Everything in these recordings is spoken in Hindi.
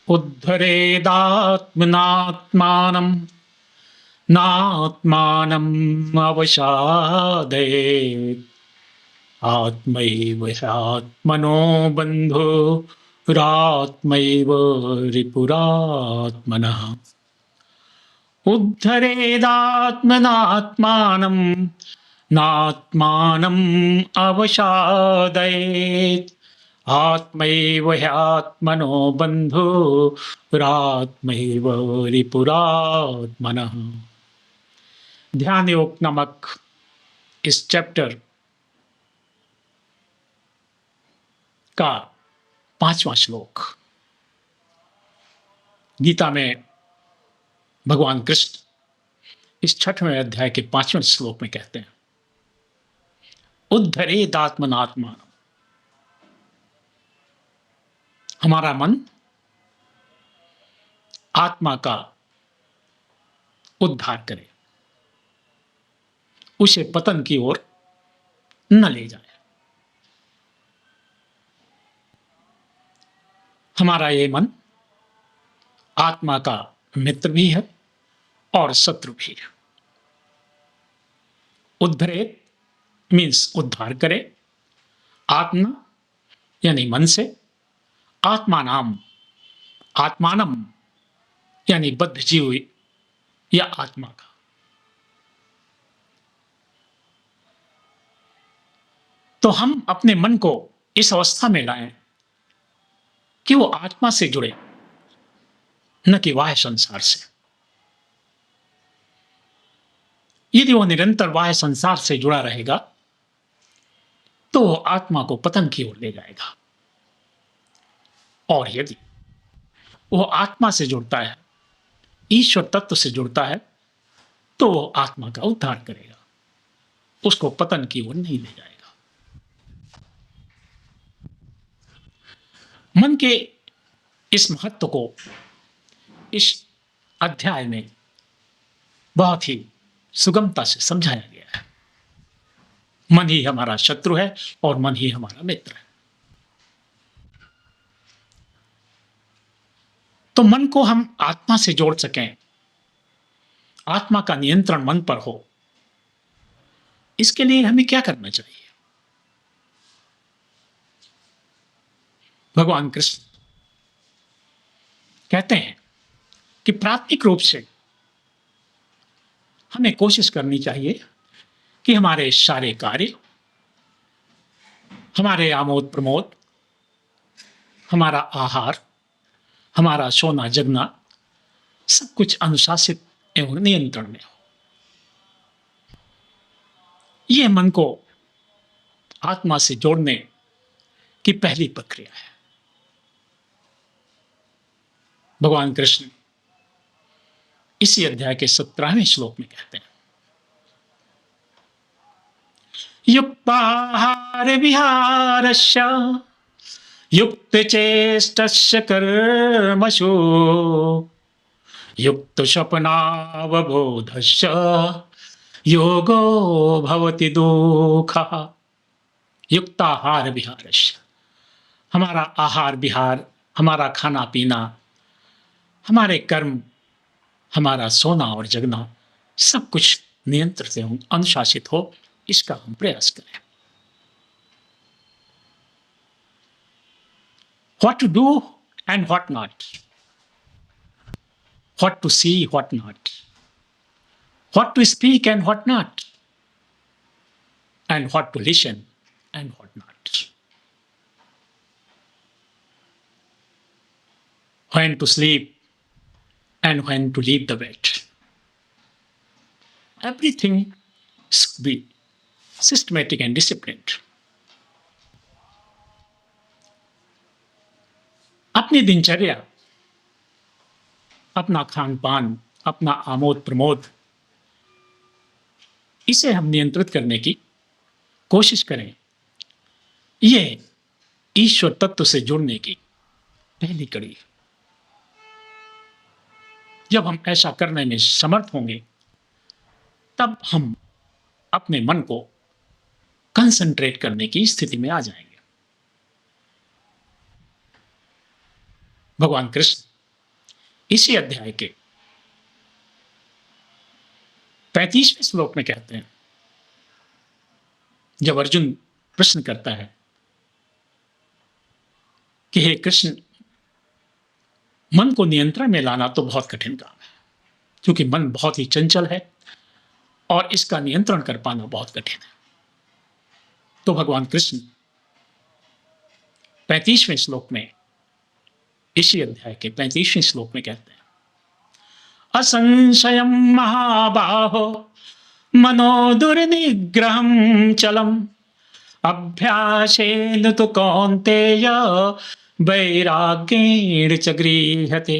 उद्धरेदात्मनात्मानं नात्मानम् अवसादयेत् आत्मैव ह्यात्मनो बन्धुरात्मैव रिपुरात्मनः उद्धरेदात्मनात्मानं नात्मानम् अवसादयेत् आत्मैव ह्यात्मनो बन्धुरात्मैव रिपुरात्मनः। ध्यान योग नामक इस चैप्टर का 5वां श्लोक गीता में भगवान कृष्ण इस 6वें अध्याय के 5वें श्लोक में कहते हैं, उद्धरेदात्मनात्मानं, हमारा मन आत्मा का उद्धार करे, उसे पतन की ओर न ले जाए। हमारा ये मन आत्मा का मित्र भी है और शत्रु भी है। उद्धरेत मीन्स उद्धार करे, आत्मा यानी मन से, आत्मानाम आत्मानम यानी बद्ध जीव या आत्मा का। तो हम अपने मन को इस अवस्था में लाएं कि वो आत्मा से जुड़े, न कि बाह्य संसार से। यदि वो निरंतर बाह्य संसार से जुड़ा रहेगा तो वो आत्मा को पतन की ओर ले जाएगा, और यदि वो आत्मा से जुड़ता है, ईश्वर तत्व से जुड़ता है, तो वो आत्मा का उद्धार करेगा, उसको पतन की ओर नहीं ले जाएगा। मन के इस महत्व को इस अध्याय में बहुत ही सुगमता से समझाया गया है। मन ही हमारा शत्रु है और मन ही हमारा मित्र है। तो मन को हम आत्मा से जोड़ सकें, आत्मा का नियंत्रण मन पर हो, इसके लिए हमें क्या करना चाहिए? भगवान कृष्ण कहते हैं कि प्राथमिक रूप से हमें कोशिश करनी चाहिए कि हमारे सारे कार्य, हमारे आमोद प्रमोद, हमारा आहार, हमारा सोना जगना, सब कुछ अनुशासित एवं नियंत्रण में हो। यह मन को आत्मा से जोड़ने की पहली प्रक्रिया है। भगवान कृष्ण इसी अध्याय के 17वें श्लोक में कहते हैं, युक्ताहार विहारस्य युक्तचेष्टस्य कर्मसु युक्तस्वप्नावबोधस्य योगो भवति दुःखः। युक्ताहार विहारस्य, हमारा आहार विहार, हमारा खाना पीना, हमारे कर्म, हमारा सोना और जगना, सब कुछ नियंत्रित एवं अनुशासित हो, इसका हम प्रयास करें। What to do and what not, what to see, what not, what to speak and what not, and what to listen and what not, when to sleep and when to leave the bed. Everything should be systematic and disciplined. अपनी दिनचर्या, अपना खान पान, अपना आमोद प्रमोद, इसे हम नियंत्रित करने की कोशिश करें। यह ईश्वर तत्व से जुड़ने की पहली कड़ी है। जब हम ऐसा करने में समर्थ होंगे, तब हम अपने मन को कंसंट्रेट करने की स्थिति में आ जाएंगे। भगवान कृष्ण इसी अध्याय के 35वें श्लोक में कहते हैं, जब अर्जुन प्रश्न करता है कि हे कृष्ण, मन को नियंत्रण में लाना तो बहुत कठिन काम है, क्योंकि मन बहुत ही चंचल है और इसका नियंत्रण कर पाना बहुत कठिन है। तो भगवान कृष्ण 35वें श्लोक में, इसी अध्याय के 35वें श्लोक में कहते हैं, असंशयं महाबाहो मनो दुर्निग्रहं चलम् अभ्यासेन तु कौन्तेय वैराग्येण च गृह्यते।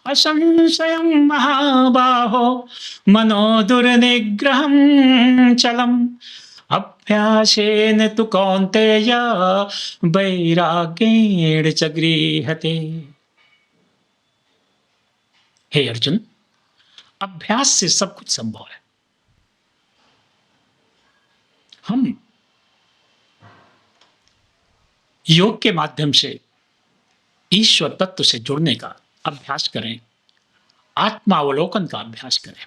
असंशयं महाबाहो मनो दुर्निग्रहं चलम् अभ्यासेन तु कौन्तेय वैराग्येण च गृह्यते। हे अर्जुन, अभ्यास से सब कुछ संभव है। हम योग के माध्यम से ईश्वर तत्व से जुड़ने का अभ्यास करें, आत्मावलोकन का अभ्यास करें।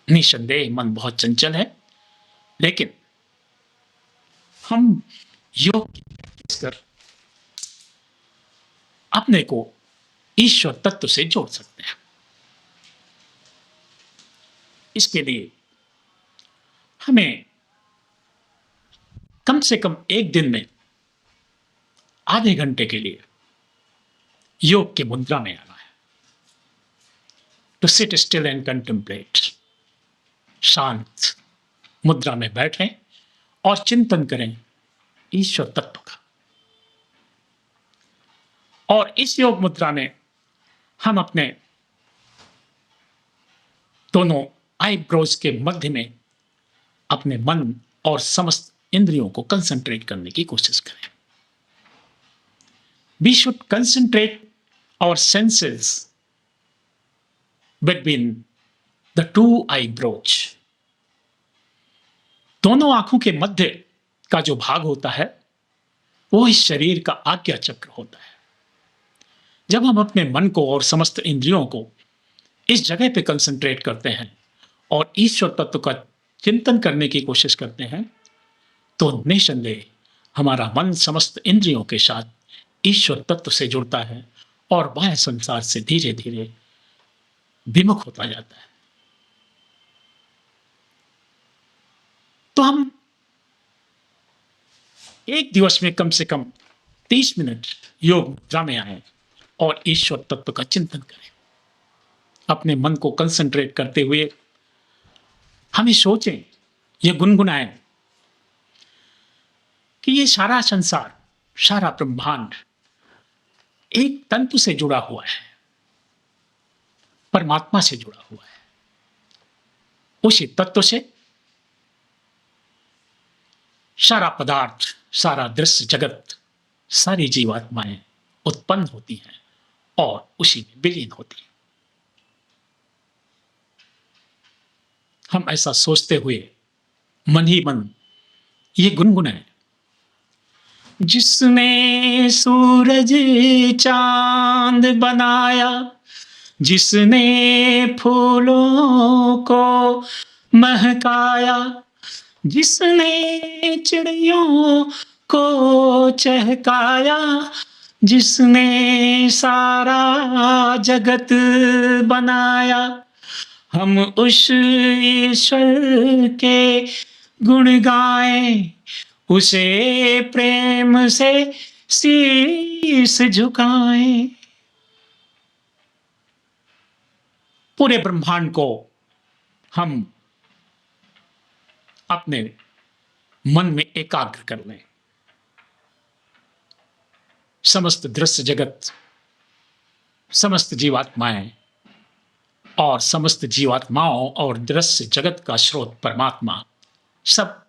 निसंदेह मन बहुत चंचल है, लेकिन हम योग की प्रैक्टिस कर अपने को ईश्वर तत्व से जोड़ सकते हैं। इसके लिए हमें कम से कम एक दिन में आधे घंटे के लिए योग की मुद्रा में आना है। To sit still and contemplate, शांत मुद्रा में बैठें और चिंतन करें ईश्वर तत्व का। और इस योग मुद्रा में हम अपने दोनों आईब्रोज के मध्य में अपने मन और समस्त इंद्रियों को कंसंट्रेट करने की कोशिश करें। We should concentrate our senses between the two eyebrows. दोनों आंखों के मध्य का जो भाग होता है वो इस शरीर का आज्ञा चक्र होता है। जब हम अपने मन को और समस्त इंद्रियों को इस जगह पे कंसंट्रेट करते हैं और ईश्वर तत्व का चिंतन करने की कोशिश करते हैं, तो निसंदेह हमारा मन समस्त इंद्रियों के साथ ईश्वर तत्व से जुड़ता है और बाह्य संसार से धीरे धीरे विमुख होता जाता है। तो हम एक दिवस में कम से कम 30 मिनट योग मुद्रा में आए और ईश्वर तत्व का चिंतन करें। अपने मन को कंसंट्रेट करते हुए हमें सोचें, ये गुनगुनाएं कि ये सारा संसार, सारा ब्रह्मांड एक तंतु से जुड़ा हुआ है, परमात्मा से जुड़ा हुआ है। उसी तत्व से सारा पदार्थ, सारा दृश्य जगत, सारी जीवात्माएं उत्पन्न होती हैं और उसी में विलीन होती हैं। हम ऐसा सोचते हुए मन ही मन ये गुनगुनाएं, जिसने सूरज चांद बनाया, जिसने फूलों को महकाया, जिसने चिड़ियों को चहकाया, जिसने सारा जगत बनाया, हम उस ईश्वर के गुण गाएं, उसे प्रेम से शीश झुकाएं। पूरे ब्रह्मांड को हम अपने मन में एकाग्र कर लें। समस्त दृश्य जगत, समस्त जीवात्माएं और समस्त जीवात्माओं और दृश्य जगत का स्रोत परमात्मा सब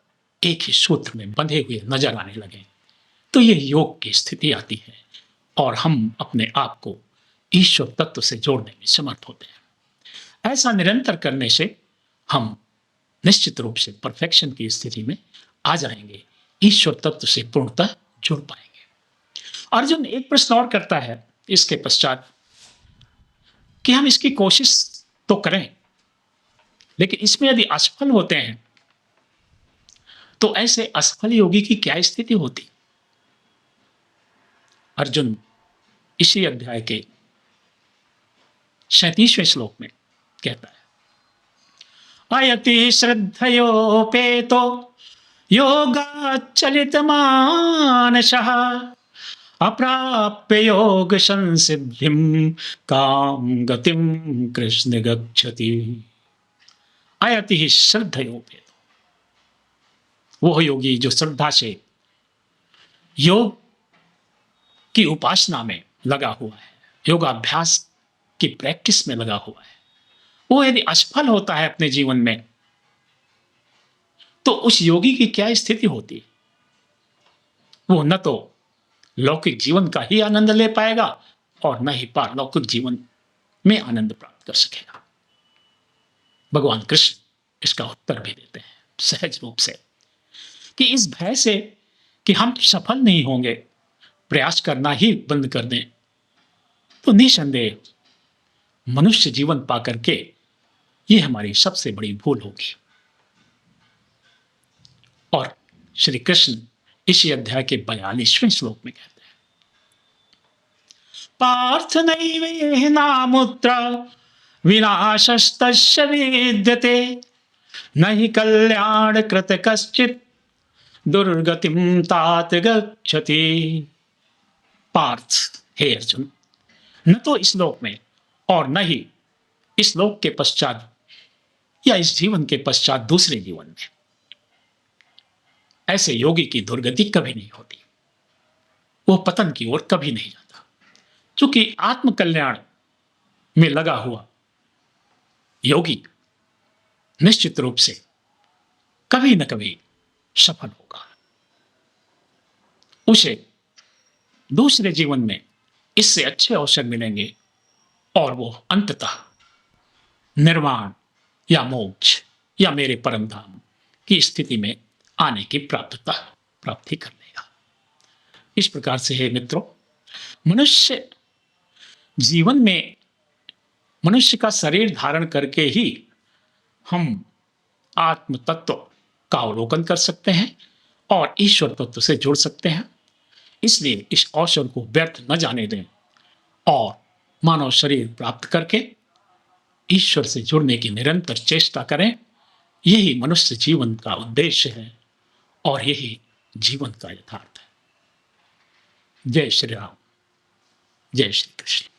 एक ही सूत्र में बंधे हुए नजर आने लगे, तो ये योग की स्थिति आती है और हम अपने आप को ईश्वर तत्व से जोड़ने में समर्थ होते हैं। ऐसा निरंतर करने से हम निश्चित रूप से परफेक्शन की स्थिति में आ जाएंगे, ईश्वर तत्व से पूर्णतः जुड़ पाएंगे। अर्जुन एक प्रश्न और करता है इसके पश्चात कि हम इसकी कोशिश तो करें, लेकिन इसमें यदि असफल होते हैं तो ऐसे असफल योगी की क्या स्थिति होती? अर्जुन इसी अध्याय के 37वें श्लोक में कहता है, अयति श्रद्धयोपेतो योगाचलित मानसः अप्राप्य योग संसिद्धिम काम गतिम कृष्ण गच्छति। अयति श्रद्धयोपेतो, वह योगी जो श्रद्धा से योग की उपासना में लगा हुआ है, योगाभ्यास की प्रैक्टिस में लगा हुआ है, वो यदि असफल होता है अपने जीवन में तो उस योगी की क्या स्थिति होती? वो न तो लौकिक जीवन का ही आनंद ले पाएगा और न ही पारलौकिक जीवन में आनंद प्राप्त कर सकेगा। भगवान कृष्ण इसका उत्तर भी देते हैं सहज रूप से कि इस भय से कि हम सफल नहीं होंगे, प्रयास करना ही बंद कर दें, तो निसंदेह मनुष्य जीवन पाकर के ये हमारी सबसे बड़ी भूल होगी। और श्री कृष्ण इसी अध्याय के 42वें श्लोक में कहते हैं, पार्थ नैवेनामुत्र विनाशस्तस्य विद्यते न हि कल्याण कृत कश्चित् दुर्गतिम तात गच्छति। पार्थ, हे अर्जुन, न तो इस लोक में और न ही इस लोक के पश्चात या इस जीवन के पश्चात दूसरे जीवन में ऐसे योगी की दुर्गति कभी नहीं होती, वो पतन की ओर कभी नहीं जाता, क्योंकि आत्म कल्याण में लगा हुआ योगी निश्चित रूप से कभी न कभी सफल होगा। उसे दूसरे जीवन में इससे अच्छे अवसर मिलेंगे और वो अंततः निर्वाण या मोक्ष या मेरे परम धाम की स्थिति में आने की प्राप्ति कर लेगा। इस प्रकार से हे मित्रों, मनुष्य जीवन में मनुष्य का शरीर धारण करके ही हम आत्म तत्व का अवलोकन कर सकते हैं और ईश्वर तत्व से जुड़ सकते हैं। इसलिए इस अवसर को व्यर्थ न जाने दें और मानव शरीर प्राप्त करके ईश्वर से जुड़ने की निरंतर चेष्टा करें। यही मनुष्य जीवन का उद्देश्य है और यही जीवन का यथार्थ है। जय श्री राम, जय श्री कृष्ण।